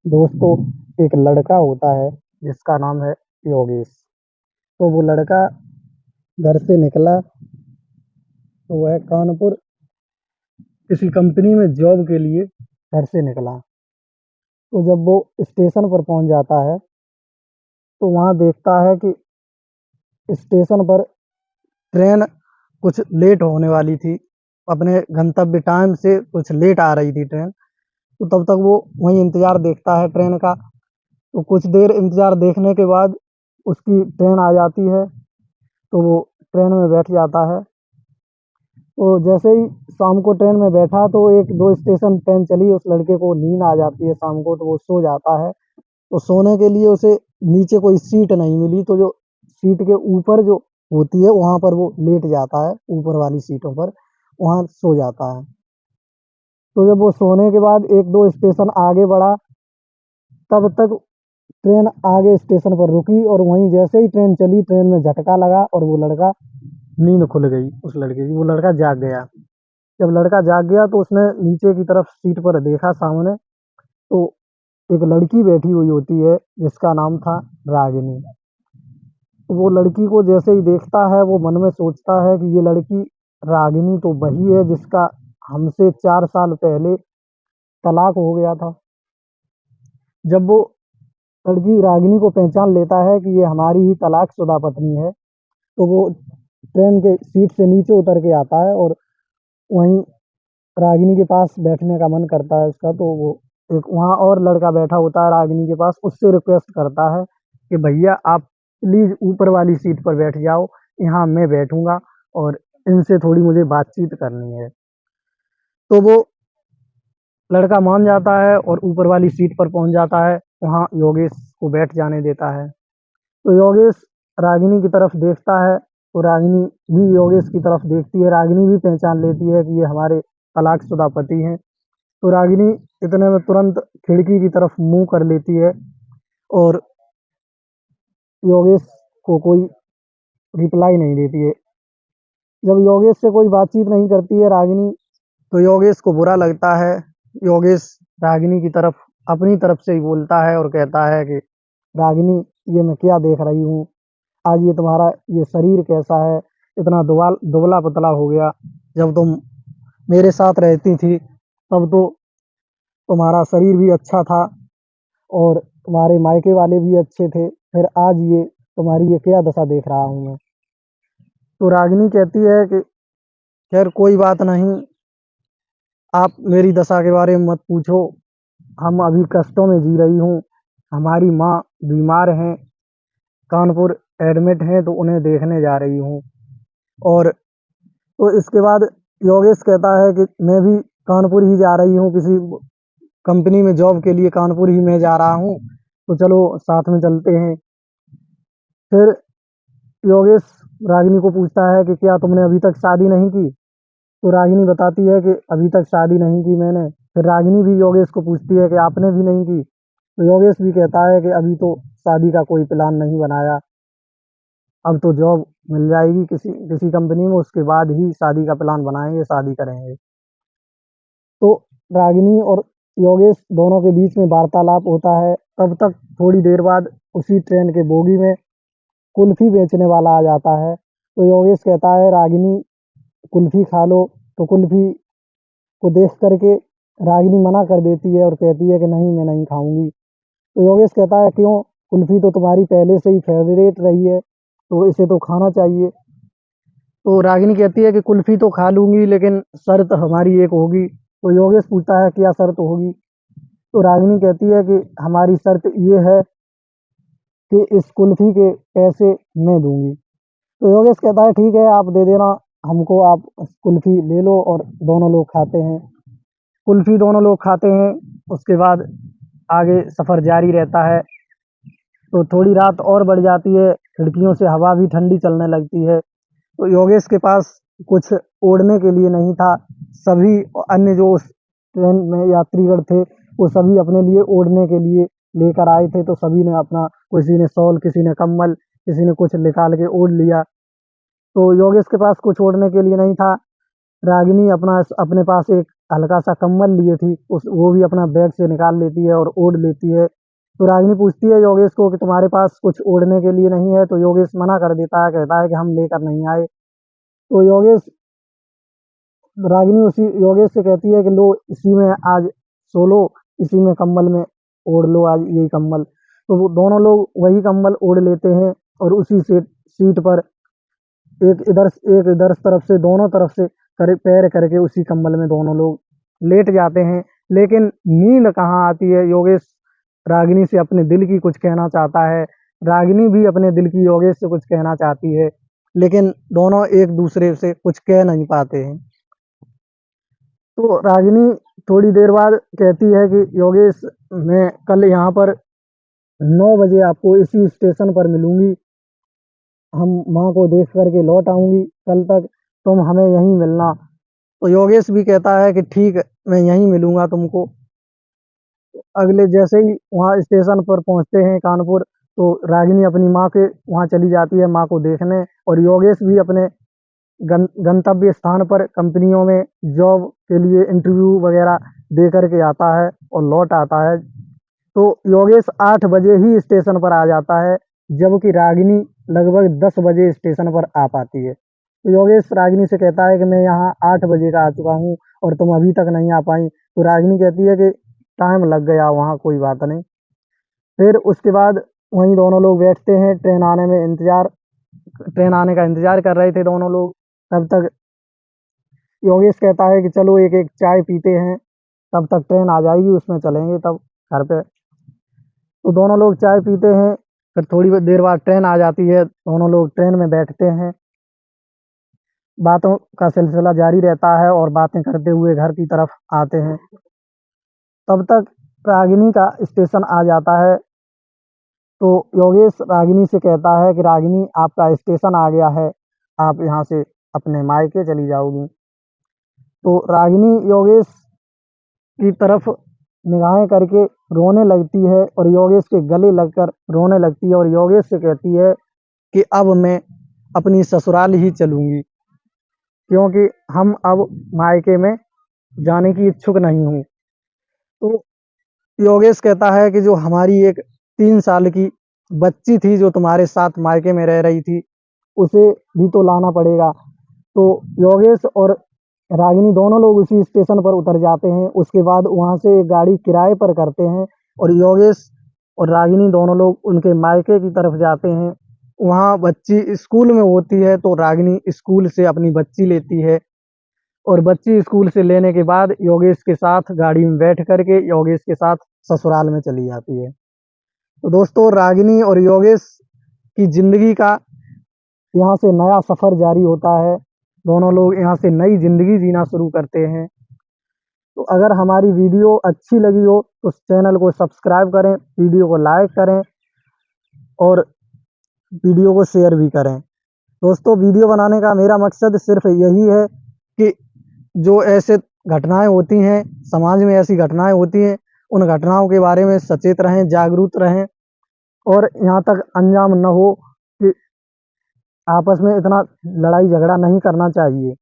दोस्तों, एक लड़का होता है जिसका नाम है योगेश। तो वो लड़का घर से निकला तो वह कानपुर किसी कंपनी में जॉब के लिए घर से निकला। तो जब वो स्टेशन पर पहुंच जाता है तो वहां देखता है कि स्टेशन पर ट्रेन कुछ लेट होने वाली थी। अपने गंतव्य टाइम से कुछ लेट आ रही थी ट्रेन। तो तब तक वो वहीं इंतजार देखता है ट्रेन का। तो कुछ देर इंतजार देखने के बाद उसकी ट्रेन आ जाती है। तो वो ट्रेन में बैठ जाता है। तो जैसे ही शाम को ट्रेन में बैठा तो एक दो स्टेशन ट्रेन चली, उस लड़के को नींद आ जाती है शाम को, तो वो सो जाता है। तो सोने के लिए उसे नीचे कोई सीट नहीं मिली, तो जो सीट के ऊपर जो होती है वहां पर वो लेट जाता है, ऊपर वाली सीटों पर वहां सो जाता है। तो जब वो सोने के बाद एक दो स्टेशन आगे बढ़ा, तब तक ट्रेन आगे स्टेशन पर रुकी और वहीं जैसे ही ट्रेन चली, ट्रेन में झटका लगा और वो लड़का नींद खुल गई उस लड़के की, वो लड़का जाग गया। जब लड़का जाग गया तो उसने नीचे की तरफ सीट पर देखा सामने, तो एक लड़की बैठी हुई होती है जिसका नाम था रागिनी। तो वो लड़की को जैसे ही देखता है वो मन में सोचता है कि ये लड़की रागिनी तो वही है जिसका हमसे 4 साल पहले तलाक हो गया था। जब वो लड़की रागिनी को पहचान लेता है कि ये हमारी ही तलाकशुदा पत्नी है, तो वो ट्रेन के सीट से नीचे उतर के आता है और वहीं रागिनी के पास बैठने का मन करता है उसका। तो वो एक वहाँ और लड़का बैठा होता है रागिनी के पास, उससे रिक्वेस्ट करता है कि भैया आप प्लीज ऊपर वाली सीट पर बैठ जाओ, यहाँ मैं बैठूंगा और इनसे थोड़ी मुझे बातचीत करनी है। तो वो लड़का मान जाता है और ऊपर वाली सीट पर पहुंच जाता है, वहाँ योगेश को बैठ जाने देता है। तो योगेश रागिनी की तरफ देखता है, तो रागिनी भी योगेश की तरफ देखती है। रागिनी भी पहचान लेती है कि ये हमारे तलाकशुदा पति हैं। तो रागिनी इतने में तुरंत खिड़की की तरफ मुंह कर लेती है और योगेश को कोई रिप्लाई नहीं देती है। जब योगेश से कोई बातचीत नहीं करती है रागिनी, तो योगेश को बुरा लगता है। योगेश रागिनी की तरफ अपनी तरफ से ही बोलता है और कहता है कि रागिनी, ये मैं क्या देख रही हूँ, आज ये तुम्हारा ये शरीर कैसा है, इतना दुबला पतला हो गया। जब तुम मेरे साथ रहती थी तब तो तुम्हारा शरीर भी अच्छा था और तुम्हारे मायके वाले भी अच्छे थे, फिर आज ये तुम्हारी ये क्या दशा देख रहा हूँ मैं। तो रागिनी कहती है कि खैर कोई बात नहीं, आप मेरी दशा के बारे में मत पूछो, हम अभी कष्टों में जी रही हूँ। हमारी माँ बीमार हैं, कानपुर एडमिट हैं, तो उन्हें देखने जा रही हूँ। और तो इसके बाद योगेश कहता है कि मैं भी कानपुर ही जा रही हूँ, किसी कंपनी में जॉब के लिए कानपुर ही मैं जा रहा हूँ, तो चलो साथ में चलते हैं। फिर योगेश रागिनी को पूछता है कि क्या तुमने अभी तक शादी नहीं की। तो रागिनी बताती है कि अभी तक शादी नहीं की मैंने। फिर रागिनी भी योगेश को पूछती है कि आपने भी नहीं की। तो योगेश भी कहता है कि अभी तो शादी का कोई प्लान नहीं बनाया, अब तो जॉब मिल जाएगी किसी किसी कंपनी में, उसके बाद ही शादी का प्लान बनाएंगे, शादी करेंगे। तो रागिनी और योगेश दोनों के बीच में वार्तालाप होता है। तब तक थोड़ी देर बाद उसी ट्रेन के बोगी में कुल्फी बेचने वाला आ जाता है। तो योगेश कहता है रागिनी, कुल्फी खा लो। तो कुल्फी को देख करके रागिनी मना कर देती है और कहती है कि नहीं, मैं नहीं खाऊंगी। तो योगेश कहता है क्यों, कुल्फी तो तुम्हारी पहले से ही फेवरेट रही है, तो इसे तो खाना चाहिए। तो रागिनी कहती है कि कुल्फी तो खा लूंगी लेकिन शर्त हमारी एक होगी। तो योगेश पूछता है क्या शर्त होगी। तो रागिनी कहती है कि हमारी शर्त ये है कि इस कुल्फी के पैसे मैं दूंगी। तो योगेश कहता है ठीक है, आप दे देना हमको, आप कुल्फी ले लो। और दोनों लोग खाते हैं कुल्फी, दोनों लोग खाते हैं। उसके बाद आगे सफर जारी रहता है। तो थोड़ी रात और बढ़ जाती है, खिड़कियों से हवा भी ठंडी चलने लगती है। तो योगेश के पास कुछ ओढ़ने के लिए नहीं था। सभी अन्य जो उस ट्रेन में यात्रीगण थे वो सभी अपने लिए ओढ़ने के लिए लेकर आए थे। तो सभी ने अपना, किसी ने शॉल, किसी ने कम्बल, किसी ने कुछ निकाल के ओढ़ लिया। तो योगेश के पास कुछ ओढ़ने के लिए नहीं था। रागिनी अपना अपने पास एक हल्का सा कंबल लिए थी, उस वो भी अपना बैग से निकाल लेती है और ओढ़ लेती है। तो रागिनी पूछती है योगेश को कि तुम्हारे पास कुछ ओढ़ने के लिए नहीं है? तो योगेश मना कर देता है, कहता है कि हम लेकर नहीं आए। तो रागिनी उसी योगेश से कहती है कि लो इसी में आज सो लो, इसी में कंबल में ओढ़ लो आज यही कंबल। तो वो दोनों लोग वही कंबल ओढ़ लेते हैं और उसी सीट पर एक इधर तरफ से दोनों तरफ से पैर करके उसी कंबल में दोनों लोग लेट जाते हैं। लेकिन नींद कहाँ आती है। योगेश रागिनी से अपने दिल की कुछ कहना चाहता है, रागिनी भी अपने दिल की योगेश से कुछ कहना चाहती है, लेकिन दोनों एक दूसरे से कुछ कह नहीं पाते हैं। तो रागिनी थोड़ी देर बाद कहती है कि योगेश, मैं कल यहाँ पर 9 बजे आपको इसी स्टेशन पर मिलूंगी, हम माँ को देख करके लौट आऊंगी, कल तक तुम हमें यहीं मिलना। तो योगेश भी कहता है कि ठीक है, मैं यहीं मिलूंगा तुमको। अगले जैसे ही वहाँ स्टेशन पर पहुँचते हैं कानपुर, तो रागिनी अपनी माँ के वहाँ चली जाती है माँ को देखने, और योगेश भी अपने गंतव्य स्थान पर कंपनियों में जॉब के लिए इंटरव्यू वगैरह दे करके आता है और लौट आता है। तो योगेश 8 बजे ही स्टेशन पर आ जाता है, जबकि रागिनी लगभग 10 बजे स्टेशन पर आ पाती है। तो योगेश रागिनी से कहता है कि मैं यहाँ 8 बजे का आ चुका हूँ और तुम अभी तक नहीं आ पाई। तो रागिनी कहती है कि टाइम लग गया वहाँ, कोई बात नहीं। फिर उसके बाद वहीं दोनों लोग बैठते हैं, ट्रेन आने का इंतजार कर रहे थे दोनों लोग। तब तक योगेश कहता है कि चलो एक एक चाय पीते हैं, तब तक ट्रेन आ जाएगी, उसमें चलेंगे तब घर पे। तो दोनों लोग चाय पीते हैं। फिर थोड़ी देर बाद ट्रेन आ जाती है, दोनों लोग ट्रेन में बैठते हैं, बातों का सिलसिला जारी रहता है और बातें करते हुए घर की तरफ आते हैं। तब तक रागिनी का स्टेशन आ जाता है। तो योगेश रागिनी से कहता है कि रागिनी, आपका स्टेशन आ गया है, आप यहाँ से अपने मायके चली जाओगी। तो रागिनी योगेश की तरफ निगाहें करके रोने लगती है और योगेश के गले लगकर रोने लगती है और योगेश से कहती है कि अब मैं अपनी ससुराल ही चलूंगी, क्योंकि हम अब मायके में जाने की इच्छुक नहीं हूँ। तो योगेश कहता है कि जो हमारी एक 3 साल की बच्ची थी जो तुम्हारे साथ मायके में रह रही थी, उसे भी तो लाना पड़ेगा। तो योगेश और रागिनी दोनों लोग उसी स्टेशन पर उतर जाते हैं। उसके बाद वहां से एक गाड़ी किराए पर करते हैं और योगेश और रागिनी दोनों लोग उनके मायके की तरफ जाते हैं। वहाँ बच्ची स्कूल में होती है, तो रागिनी स्कूल से अपनी बच्ची लेती है और बच्ची स्कूल से लेने के बाद योगेश के साथ गाड़ी में बैठ करके योगेश के साथ ससुराल में चली जाती है। तो दोस्तों, रागिनी और योगेश की जिंदगी का यहाँ से नया सफर जारी होता है। दोनों लोग यहाँ से नई जिंदगी जीना शुरू करते हैं। तो अगर हमारी वीडियो अच्छी लगी हो तो चैनल को सब्सक्राइब करें, वीडियो को लाइक करें और वीडियो को शेयर भी करें। दोस्तों, वीडियो बनाने का मेरा मकसद सिर्फ यही है कि जो ऐसे घटनाएं होती हैं, समाज में ऐसी घटनाएं होती हैं, उन घटनाओं के बारे में सचेत रहें, जागरूक रहें और यहाँ तक अंजाम न हो कि आपस में इतना लड़ाई झगड़ा नहीं करना चाहिए।